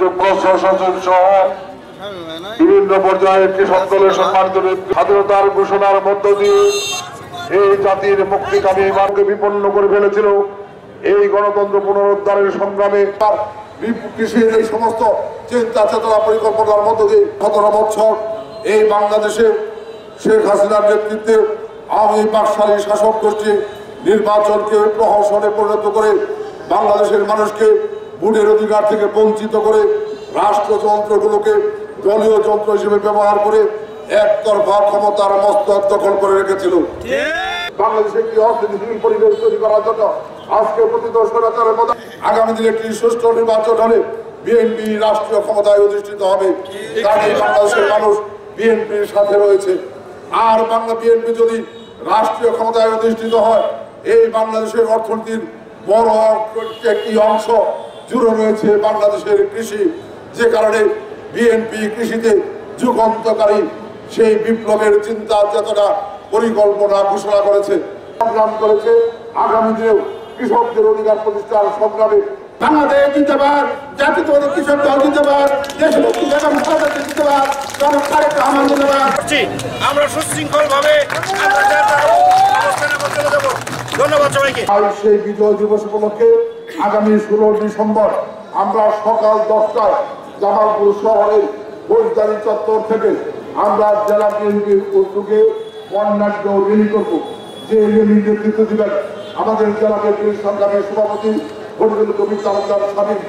যোগ্য সচেতন সহ বিভিন্ন পর্যায়ে কৃষক দলের সম্মানিত স্বাধীনতার ঘোষণার মধ্য দিয়ে এই জাতির মুক্তিকামী মানকে বিপন্ন করে ফেলেছিল। এই গণতন্ত্র পুনরুদ্ধারের সংগ্রামে কৃষির এই সমস্ত চিন্তা চেতনা পরিকল্পনার মধ্য দিয়ে ১৭ বছর এই বাংলাদেশে শেখ হাসিনার নেতৃত্বে আওয়ামী বাকশালী শাসক গোষ্ঠী নির্বাচনকে প্রহসনে পরিণত করে বাংলাদেশের মানুষকে ভোটের অধিকার থেকে বঞ্চিত করে রাষ্ট্রযন্ত্রগুলোকে দলীয় যন্ত্র হিসেবে ব্যবহার করে একতরফা ক্ষমতার মস্তক দখল করে রেখেছিল। বাংলাদেশে একটি অস্থিতিশীল পরিবেশ তৈরি করার জন্য আজকে প্রতিত স্বৈরাচারের মতো আগামী দিনে একটি সুষ্ঠু নির্বাচন হলে বিএনপি রাষ্ট্রীয় ক্ষমতায় অধিষ্ঠিত হবে। তাই বাংলাদেশের মানুষ বিএনপির সাথে রয়েছে। আর বিএনপি যদি রাষ্ট্রীয় ক্ষমতায় অধিষ্ঠিত হয়, এই বাংলাদেশের অর্থনীতির বড় একটি অংশ জুড়ে রয়েছে বাংলাদেশের কৃষি, যে কারণে বিএনপি কৃষিতে যুগান্তকারী সেই বিপ্লবের চিন্তা চেতনা পরিকল্পনা ঘোষণা করেছে, সংগ্রাম করেছে। আগামী দিনেও কৃষকদের অধিকার প্রতিষ্ঠার সংগ্রামে বাংলাদেশ জিন্দাবাদ, জাতীয়তাবাদী কৃষক দল জিন্দাবাদ, দেশভক্তি বেগম খালেদা জিন্দাবাদ, জনাব তারেক রহমান জিন্দাবাদ। আমরা সুশৃঙ্খলভাবে ধন্যবাদ সবাইকে। সেই বিজয় দিবস উপলক্ষে আগামী ১৬ ডিসেম্বর আমরা সকাল 10টায় জামালপুর শহরের ফৌজদারি চত্বর থেকে আমরা জেলা বিএনপির উদ্যোগে বর্ণাঢ্য র্যালি করব। যে র্যালির নেতৃত্ব দিবেন আমাদের জেলা বিএনপির সংগ্রামী সভাপতি ফজলুল কবির তালুকদার সাহেব